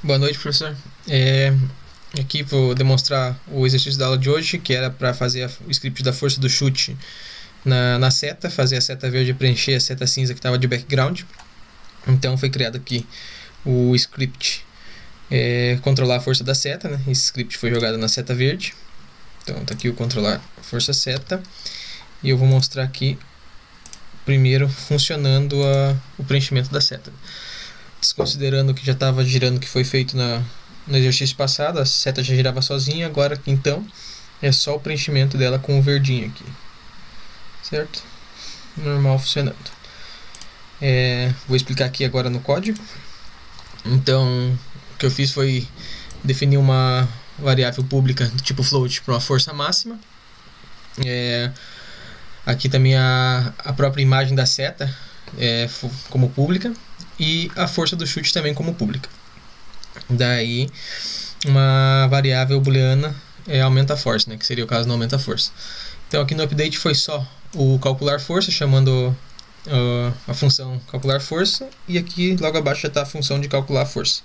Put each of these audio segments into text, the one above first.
Boa noite, professor. Aqui vou demonstrar o exercício da aula de hoje, que era para fazer o script da força do chute na seta, fazer a seta verde preencher a seta cinza que estava de background. Então foi criado aqui o script controlar a força da seta, né? Esse script foi jogado na seta verde. Então está aqui o controlar força seta. E eu vou mostrar aqui primeiro funcionando o preenchimento da seta. Desconsiderando que já estava girando o que foi feito no exercício passado, a seta já girava sozinha, agora então é só o preenchimento dela com o verdinho aqui, certo? Normal funcionando. Vou explicar aqui agora no código. Então, o que eu fiz foi definir uma variável pública do tipo float para uma força máxima. Aqui também a própria imagem da seta como pública e a força do chute também como pública. Daí uma variável booleana aumenta a força, né, que seria o caso do aumenta a força. Então aqui no update foi só o calcular força, chamando a função calcular força, e aqui logo abaixo já está a função de calcular a força.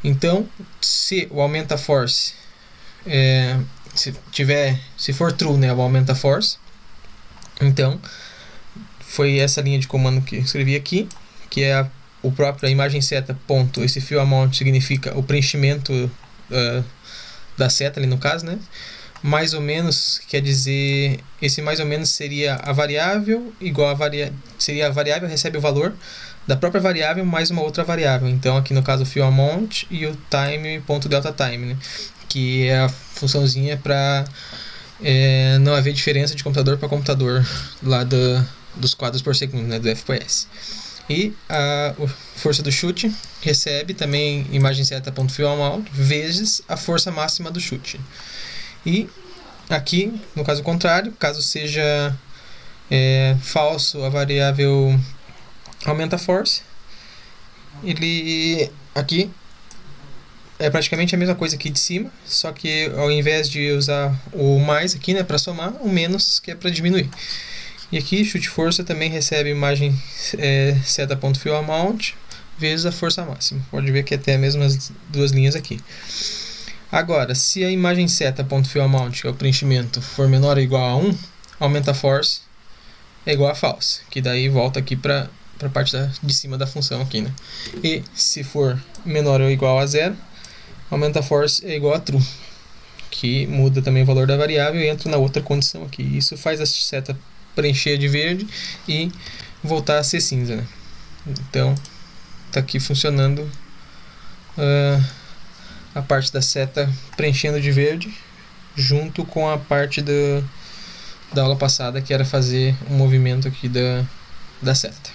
Então, se o aumenta force se for true, né, o aumenta force, então foi essa linha de comando que eu escrevi aqui, que é o próprio imagem seta ponto, esse fill amount significa o preenchimento da seta ali no caso, né? Mais ou menos quer dizer, esse mais ou menos seria a variável igual seria a variável recebe o valor da própria variável mais uma outra variável. Então aqui no caso o fill amount e o time.deltaTime, né? Que é a funçãozinha para não haver diferença de computador para computador lá dos quadros por segundo, né, do FPS. E a força do chute recebe também imagem seta.fillAmount vezes a força máxima do chute. E aqui, no caso contrário, caso seja falso a variável aumenta force, ele aqui é praticamente a mesma coisa aqui de cima, só que ao invés de usar o mais aqui, né, para somar, o menos que é para diminuir. E aqui, chute força também recebe imagem seta.fillAmount vezes a força máxima. Pode ver que é até as mesmas duas linhas aqui. Agora, se a imagem seta.fillAmount, que é o preenchimento, for menor ou igual a 1, aumenta a force é igual a false, que daí volta aqui para a parte de cima da função aqui, né? E se for menor ou igual a 0, aumenta a force é igual a true, que muda também o valor da variável e entra na outra condição aqui. Isso faz a seta preencher de verde e voltar a ser cinza, né? Então está aqui funcionando a parte da seta preenchendo de verde junto com a parte da aula passada, que era fazer um movimento aqui da seta.